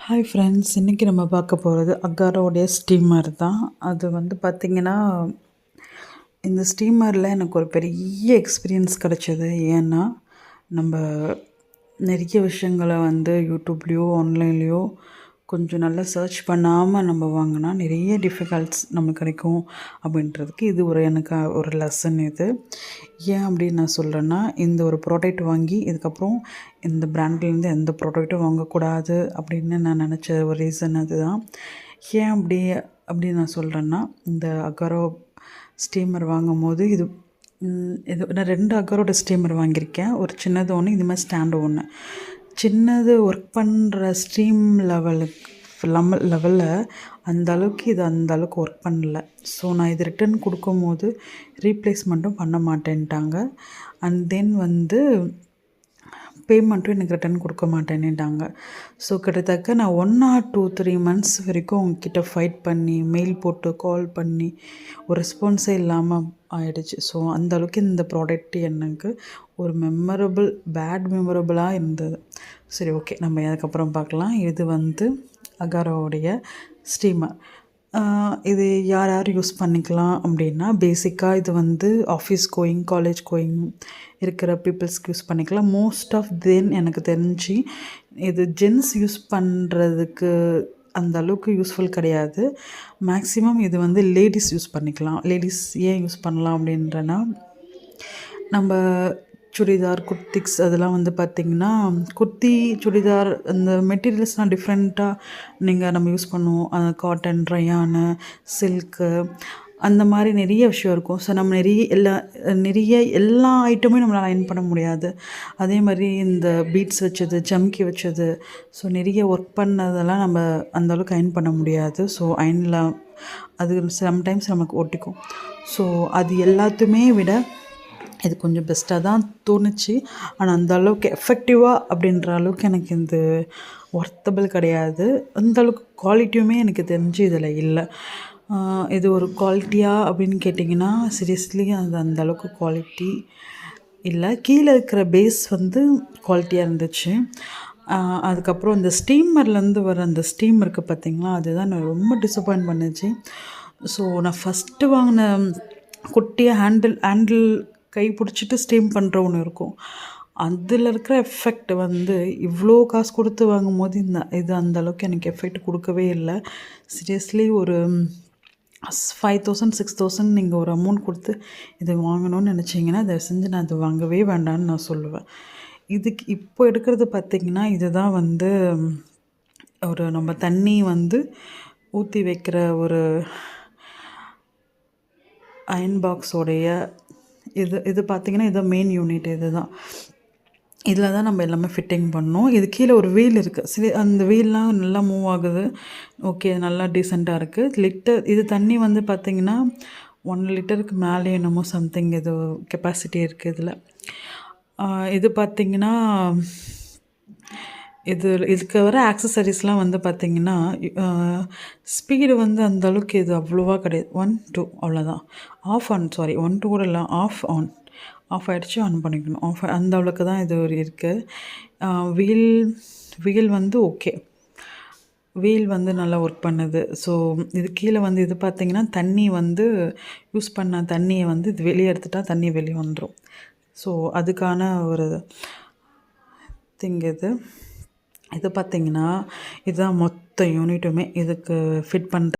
Hi friends, இன்றைக்கி நம்ம பார்க்க போகிறது அக்காரோடைய ஸ்டீமர் தான். அது வந்து பார்த்திங்கன்னா, இந்த ஸ்டீமரில் எனக்கு ஒரு பெரிய எக்ஸ்பீரியன்ஸ் கிடச்சிது. ஏன்னா நம்ம நிறைய விஷயங்களை வந்து யூடியூப்லேயோ ஆன்லைன்லேயோ கொஞ்சம் நல்லா சர்ச் பண்ணாமல் நம்ம வாங்கினா நிறைய டிஃபிகல்ட்ஸ் நமக்கு கிடைக்கும் அப்படின்றதுக்கு இது எனக்கு ஒரு லெசன் இது. ஏன் அப்படின்னு நான் சொல்கிறேன்னா, இந்த ஒரு ப்ராடக்ட் வாங்கி இதுக்கப்புறம் இந்த பிராண்ட்லேருந்து எந்த ப்ராடக்ட்டும் வாங்கக்கூடாது அப்படின்னு நான் நினச்ச ஒரு ரீசன் அதுதான். ஏன் அப்படின்னு நான் சொல்கிறேன்னா, இந்த அகாரோ ஸ்டீமர் வாங்கும்போது இது நான் 2 அகாரோட ஸ்டீமர் வாங்கியிருக்கேன். ஒரு சின்னது ஒன்று, இது மாதிரி ஸ்டாண்டு ஒன்று. சின்னது ஒர்க் பண்ணுற ஸ்டீம் லெவலில் அந்த அளவுக்கு இது அந்த அளவுக்கு ஒர்க் பண்ணல. ஸோ நான் இது ரிட்டன் கொடுக்கும்போது ரீப்ளேஸ்மெண்ட்டும் பண்ண மாட்டேன்ட்டாங்க. அண்ட் தென் வந்து பேமெண்ட்டும் எனக்கு ரிட்டன் கொடுக்க மாட்டேன்னுட்டாங்க. ஸோ கிட்டத்தட்ட நான் 1 or 2-3 months வரைக்கும் அவங்கக்கிட்ட ஃபைட் பண்ணி, மெயில் போட்டு, கால் பண்ணி ஒரு ரெஸ்பான்ஸே இல்லாமல் ஆயிடுச்சு. ஸோ அந்தளவுக்கு இந்த ப்ராடக்ட் எனக்கு ஒரு பேட் மெமரபுளாக இருந்தது. சரி, ஓகே, நம்ம அதுக்கப்புறம் பார்க்கலாம். இது வந்து அகாரோடைய ஸ்டீமர். இது யார் யார் யூஸ் பண்ணிக்கலாம் அப்படின்னா, பேசிக்காக இது வந்து ஆஃபீஸ் கோயிங், காலேஜ் கோயிங் இருக்கிற பீப்புள்ஸ்க்கு யூஸ் பண்ணிக்கலாம். மோஸ்ட் ஆஃப் தென் எனக்கு தெரிஞ்சு இது ஜென்ஸ் யூஸ் பண்ணுறதுக்கு அந்த அளவுக்கு யூஸ்ஃபுல் கிடையாது. மேக்ஸிமம் இது வந்து லேடிஸ் யூஸ் பண்ணிக்கலாம். லேடிஸ் ஏன் யூஸ் பண்ணலாம் அப்படின்றனா, நம்ம சுடிதார், குர்த்திக்ஸ் அதெல்லாம் வந்து பார்த்திங்கன்னா, குர்த்தி, சுடிதார் அந்த மெட்டீரியல்ஸ்லாம் டிஃப்ரெண்ட்டாக நம்ம யூஸ் பண்ணுவோம். காட்டன், ரயானு, சில்க்கு அந்த மாதிரி நிறைய விஷயம் இருக்கும். ஸோ நம்ம நிறைய எல்லா ஐட்டமும் நம்மளால் அயர்ன் பண்ண முடியாது. அதே மாதிரி இந்த பீட்ஸ் வச்சது, ஜம்கி வச்சது, ஸோ நிறைய ஒர்க் பண்ணதெல்லாம் நம்ம அந்தளவுக்கு அயர்ன் பண்ண முடியாது. ஸோ அயர்னில் அது சம்டைம்ஸ் நமக்கு ஒட்டிக்கும். ஸோ அது எல்லாத்தையுமே விட இது கொஞ்சம் பெஸ்ட்டாக தான் தோணுச்சு. ஆனால் அந்த அளவுக்கு எஃபெக்டிவாக அப்படின்ற அளவுக்கு எனக்கு இது ஒர்த்தபிள் கிடையாது. அந்தளவுக்கு குவாலிட்டியுமே எனக்கு தெரிஞ்சு இதில் இல்லை. இது ஒரு குவாலிட்டியாக அப்படின்னு கேட்டிங்கன்னா, சீரியஸ்லி அது அந்தளவுக்கு குவாலிட்டி இல்லை. கீழே இருக்கிற பேஸ் வந்து குவாலிட்டியாக இருந்துச்சு. அதுக்கப்புறம் இந்த ஸ்டீமர்லேருந்து வர அந்த ஸ்டீம் இருக்குது பார்த்திங்களா, அதுதான் நான் ரொம்ப டிசப்பாயிண்ட் பண்ணுச்சு. ஸோ நான் ஃபஸ்ட்டு வாங்கின குட்டியாக ஹேண்டில் கை பிடிச்சிட்டு ஸ்டீம் பண்ணுற ஒன்று இருக்கும். அதில் இருக்கிற எஃபெக்ட் வந்து இவ்வளோ காசு கொடுத்து வாங்கும்போது இது அந்தளவுக்கு எனக்கு எஃபெக்ட் கொடுக்கவே இல்லை. சீரியஸ்லி ஒரு 5,000 6,000 நீங்கள் ஒரு அமௌண்ட் கொடுத்து இது வாங்கணும்னு நினச்சிங்கன்னா, தயவு செஞ்சு நான் அது வாங்கவே வேண்டான்னு நான் சொல்லுவேன். இதுக்கு இப்போ எடுக்கிறது பார்த்திங்கன்னா, இதுதான் வந்து ஒரு நம்ம தண்ணி வந்து ஊற்றி வைக்கிற ஒரு அயன் பாக்ஸோடைய இது பார்த்திங்கன்னா, இதுதான் மெயின் யூனிட். இதில் தான் நம்ம எல்லாமே ஃபிட்டிங் பண்ணோம். இது கீழே ஒரு வீல் இருக்குது. சரி, அந்த வீல்லாம் நல்லா மூவ் ஆகுது. ஓகே, நல்லா டீசெண்டாக இருக்குது. இது தண்ணி வந்து பார்த்திங்கன்னா 1 லிட்டருக்கு மேலே என்னமோ சம்திங் இது கெப்பாசிட்டி இருக்குது இதில். இது பார்த்திங்கன்னா, இதுக்கு வர ஆக்சசரிஸ்லாம் வந்து பார்த்திங்கன்னா, ஸ்பீடு வந்து அந்தளவுக்கு இது அவ்வளோவா கிடையாது. 1 2 அவ்வளோதான். 1 2 கூட இல்லை, ஆஃப் ஆகிடுச்சு, ஆன் பண்ணிக்கணும். அந்த அளவுக்கு தான் இது இருக்குது. வீல் வந்து ஓகே, வீல் வந்து நல்லா ஒர்க் பண்ணுது. ஸோ இது கீழே வந்து இது பார்த்திங்கன்னா, தண்ணி வந்து யூஸ் பண்ண தண்ணியை வந்து இது வெளியே எடுத்துட்டால் தண்ணி வெளியே வந்துடும். ஸோ அதுக்கான ஒரு திங் இது பார்த்திங்கன்னா, இதுதான் மொத்த யூனிட்டுமே இதுக்கு ஃபிட் பண்ணுற